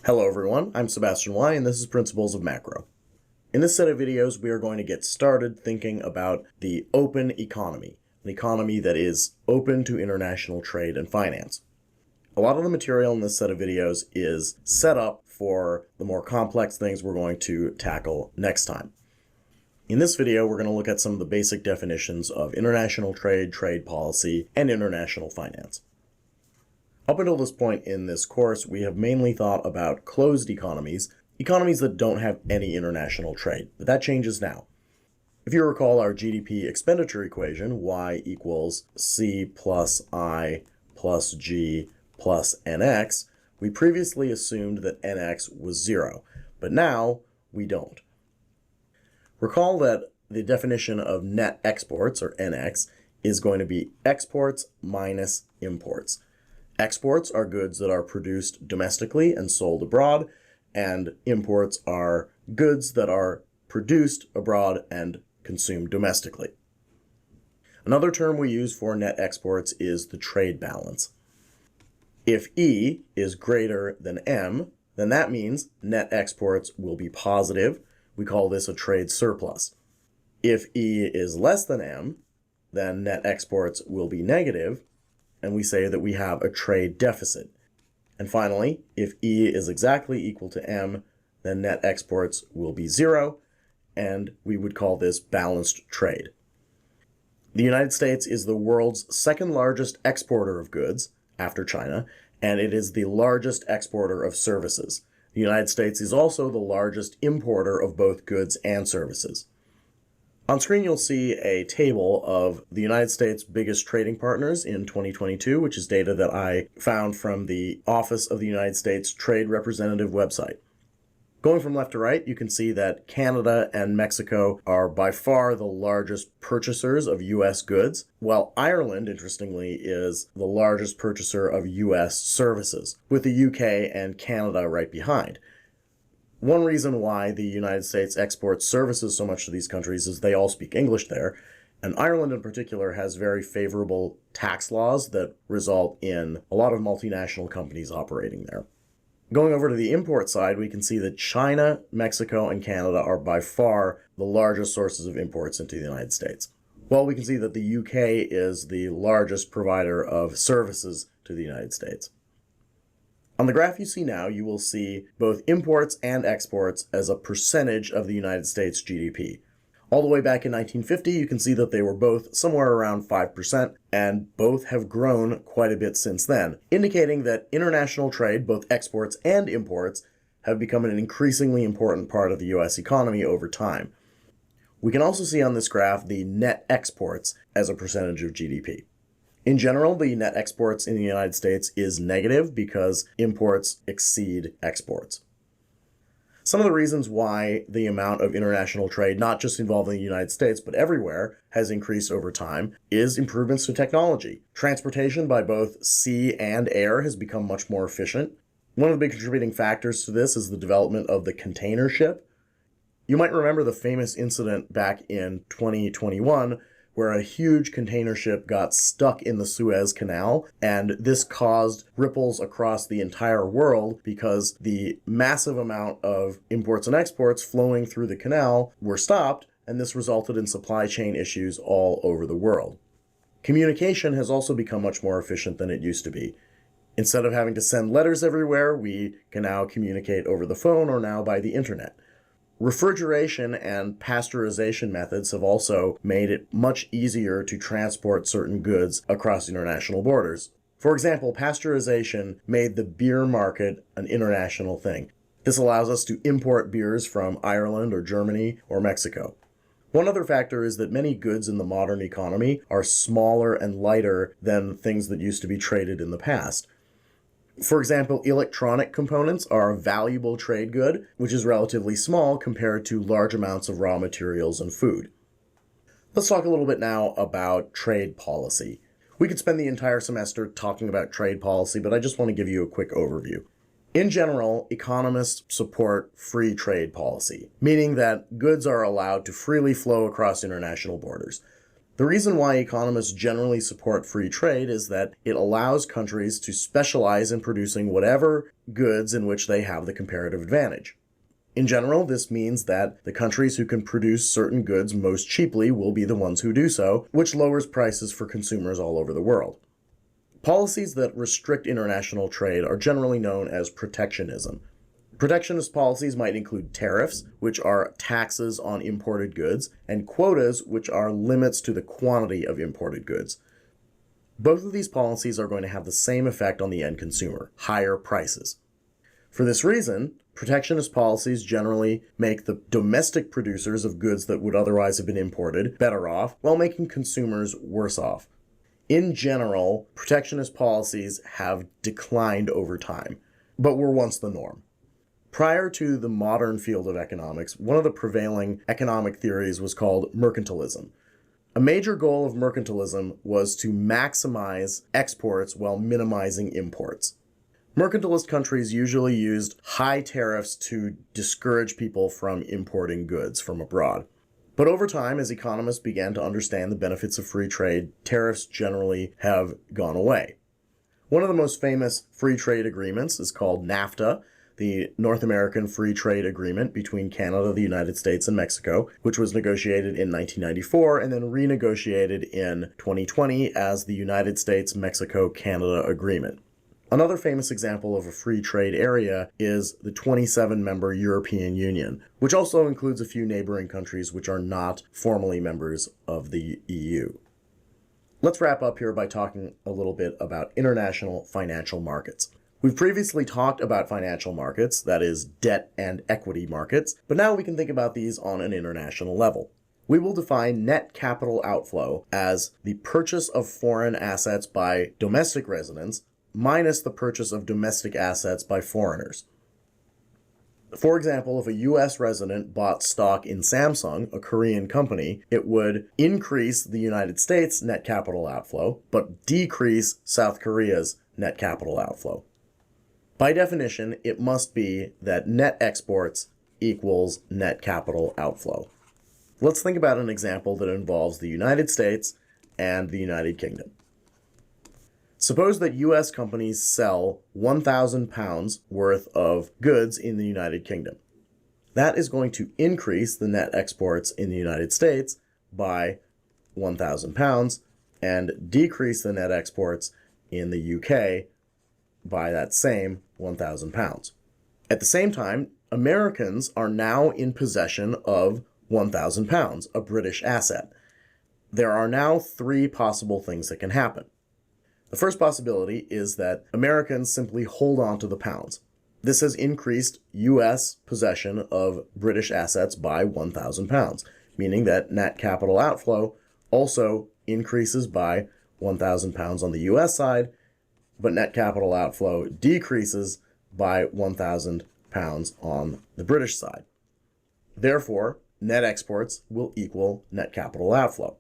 Hello everyone, I'm Sebastian Y, and this is Principles of Macro. In this set of videos, we are going to get started thinking about the open economy, an economy that is open to international trade and finance. A lot of the material in this set of videos is set up for the more complex things we're going to tackle next time. In this video, we're going to look at some of the basic definitions of international trade, trade policy, and international finance. Up until this point in this course, we have mainly thought about closed economies, economies that don't have any international trade, but that changes now. If you recall our GDP expenditure equation, y equals C plus I plus G plus NX, we previously assumed that NX was 0, but now we don't. Recall that the definition of net exports, or NX, is going to be exports minus imports. Exports are goods that are produced domestically and sold abroad, and imports are goods that are produced abroad and consumed domestically. Another term we use for net exports is the trade balance. If E is greater than M, then that means net exports will be positive. We call this a trade surplus. If E is less than M, then net exports will be negative, and we say that we have a trade deficit. And finally, if E is exactly equal to M, then net exports will be 0, and we would call this balanced trade. The United States is the world's second largest exporter of goods, after China, and it is the largest exporter of services. The United States is also the largest importer of both goods and services. On screen, you'll see a table of the United States' biggest trading partners in 2022, which is data that I found from the Office of the United States Trade Representative website. Going from left to right, you can see that Canada and Mexico are by far the largest purchasers of U.S. goods, while Ireland, interestingly, is the largest purchaser of U.S. services, with the U.K. and Canada right behind. One reason why the United States exports services so much to these countries is they all speak English there, and Ireland in particular has very favorable tax laws that result in a lot of multinational companies operating there. Going over to the import side, we can see that China, Mexico, and Canada are by far the largest sources of imports into the United States. While we can see that the UK is the largest provider of services to the United States. On the graph you see now, you will see both imports and exports as a percentage of the United States GDP. All the way back in 1950, you can see that they were both somewhere around 5%, and both have grown quite a bit since then, indicating that international trade, both exports and imports, have become an increasingly important part of the U.S. economy over time. We can also see on this graph the net exports as a percentage of GDP. In general, the net exports in the United States is negative because imports exceed exports. Some of the reasons why the amount of international trade, not just involving the United States, but everywhere, has increased over time is improvements to technology. Transportation by both sea and air has become much more efficient. One of the big contributing factors to this is the development of the container ship. You might remember the famous incident back in 2021 where a huge container ship got stuck in the Suez Canal, and this caused ripples across the entire world because the massive amount of imports and exports flowing through the canal were stopped, and this resulted in supply chain issues all over the world. Communication has also become much more efficient than it used to be. Instead of having to send letters everywhere, we can now communicate over the phone or now by the internet. Refrigeration and pasteurization methods have also made it much easier to transport certain goods across international borders. For example, pasteurization made the beer market an international thing. This allows us to import beers from Ireland or Germany or Mexico. One other factor is that many goods in the modern economy are smaller and lighter than things that used to be traded in the past. For example, electronic components are a valuable trade good, which is relatively small compared to large amounts of raw materials and food. Let's talk a little bit now about trade policy. We could spend the entire semester talking about trade policy, but I just want to give you a quick overview. In general, economists support free trade policy, meaning that goods are allowed to freely flow across international borders. The reason why economists generally support free trade is that it allows countries to specialize in producing whatever goods in which they have the comparative advantage. In general, this means that the countries who can produce certain goods most cheaply will be the ones who do so, which lowers prices for consumers all over the world. Policies that restrict international trade are generally known as protectionism. Protectionist policies might include tariffs, which are taxes on imported goods, and quotas, which are limits to the quantity of imported goods. Both of these policies are going to have the same effect on the end consumer: higher prices. For this reason, protectionist policies generally make the domestic producers of goods that would otherwise have been imported better off, while making consumers worse off. In general, protectionist policies have declined over time, but were once the norm. Prior to the modern field of economics, one of the prevailing economic theories was called mercantilism. A major goal of mercantilism was to maximize exports while minimizing imports. Mercantilist countries usually used high tariffs to discourage people from importing goods from abroad. But over time, as economists began to understand the benefits of free trade, tariffs generally have gone away. One of the most famous free trade agreements is called NAFTA, the North American Free Trade Agreement between Canada, the United States, and Mexico, which was negotiated in 1994 and then renegotiated in 2020 as the United States-Mexico-Canada Agreement. Another famous example of a free trade area is the 27-member European Union, which also includes a few neighboring countries which are not formally members of the EU. Let's wrap up here by talking a little bit about international financial markets. We've previously talked about financial markets, that is, debt and equity markets, but now we can think about these on an international level. We will define net capital outflow as the purchase of foreign assets by domestic residents minus the purchase of domestic assets by foreigners. For example, if a U.S. resident bought stock in Samsung, a Korean company, it would increase the United States' net capital outflow, but decrease South Korea's net capital outflow. By definition, it must be that net exports equals net capital outflow. Let's think about an example that involves the United States and the United Kingdom. Suppose that U.S. companies sell 1,000 pounds worth of goods in the United Kingdom. That is going to increase the net exports in the United States by 1,000 pounds and decrease the net exports in the UK by that same 1,000 pounds. At the same time, Americans are now in possession of 1,000 pounds, a British asset. There are now three possible things that can happen. The first possibility is that Americans simply hold on to the pounds. This has increased U.S. possession of British assets by 1,000 pounds, meaning that net capital outflow also increases by 1,000 pounds on the U.S. side, but net capital outflow decreases by 1,000 pounds on the British side. Therefore, net exports will equal net capital outflow.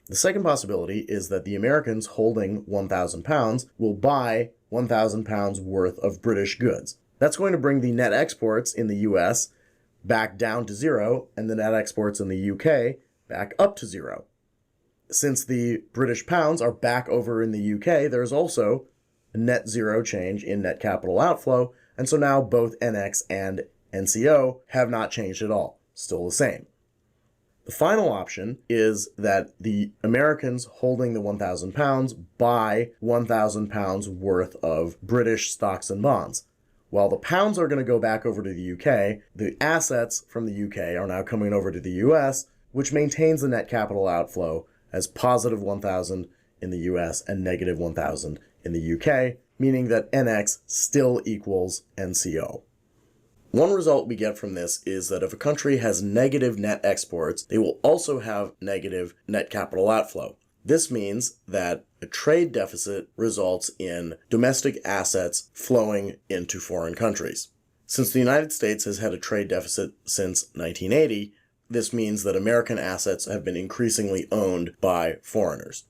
The second possibility is that the Americans holding 1,000 pounds will buy 1,000 pounds worth of British goods. That's going to bring the net exports in the US back down to zero and the net exports in the UK back up to zero. Since the British pounds are back over in the UK, there's also a net zero change in net capital outflow, and so now both NX and NCO have not changed at all, still the same. The final option is that the Americans holding the 1,000 pounds buy 1,000 pounds worth of British stocks and bonds. While the pounds are going to go back over to the UK, the assets from the UK are now coming over to the US, which maintains the net capital outflow as positive 1,000 in the US and negative 1,000 in the UK, meaning that NX still equals NCO. One result we get from this is that if a country has negative net exports, they will also have negative net capital outflow. This means that a trade deficit results in domestic assets flowing into foreign countries. Since the United States has had a trade deficit since 1980, this means that American assets have been increasingly owned by foreigners.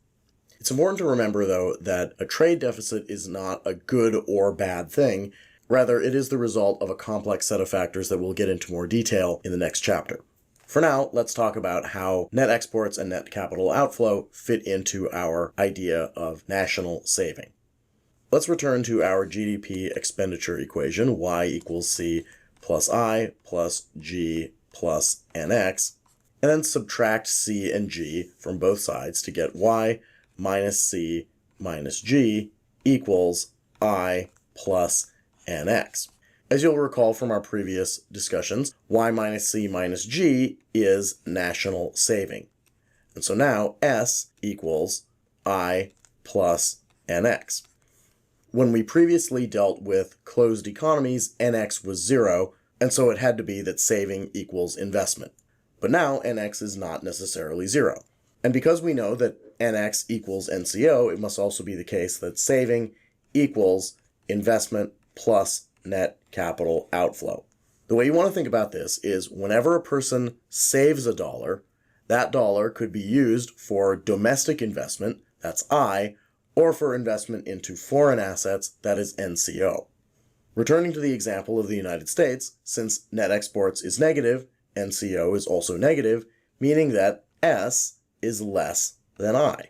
It's important to remember, though, that a trade deficit is not a good or bad thing. Rather, it is the result of a complex set of factors that we'll get into more detail in the next chapter. For now, let's talk about how net exports and net capital outflow fit into our idea of national saving. Let's return to our GDP expenditure equation, y equals c plus I plus g plus nx, and then subtract c and g from both sides to get y minus c minus g equals I plus nx. As you'll recall from our previous discussions, y minus c minus g is national saving. And so now S equals I plus nx. When we previously dealt with closed economies, nx was 0, and so it had to be that saving equals investment. But now nx is not necessarily 0. And because we know that nx equals NCO, it must also be the case that saving equals investment plus net capital outflow. The way you want to think about this is whenever a person saves a dollar, that dollar could be used for domestic investment, that's I, or for investment into foreign assets, that is NCO. Returning to the example of the United States, since net exports is negative, NCO is also negative, meaning that S is less than I,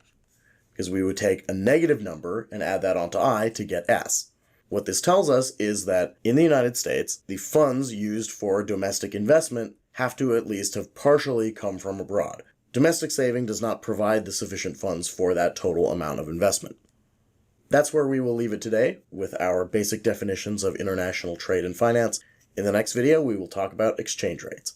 because we would take a negative number and add that onto I to get S. What this tells us is that in the United States, the funds used for domestic investment have to at least have partially come from abroad. Domestic saving does not provide the sufficient funds for that total amount of investment. That's where we will leave it today with our basic definitions of international trade and finance. In the next video, we will talk about exchange rates.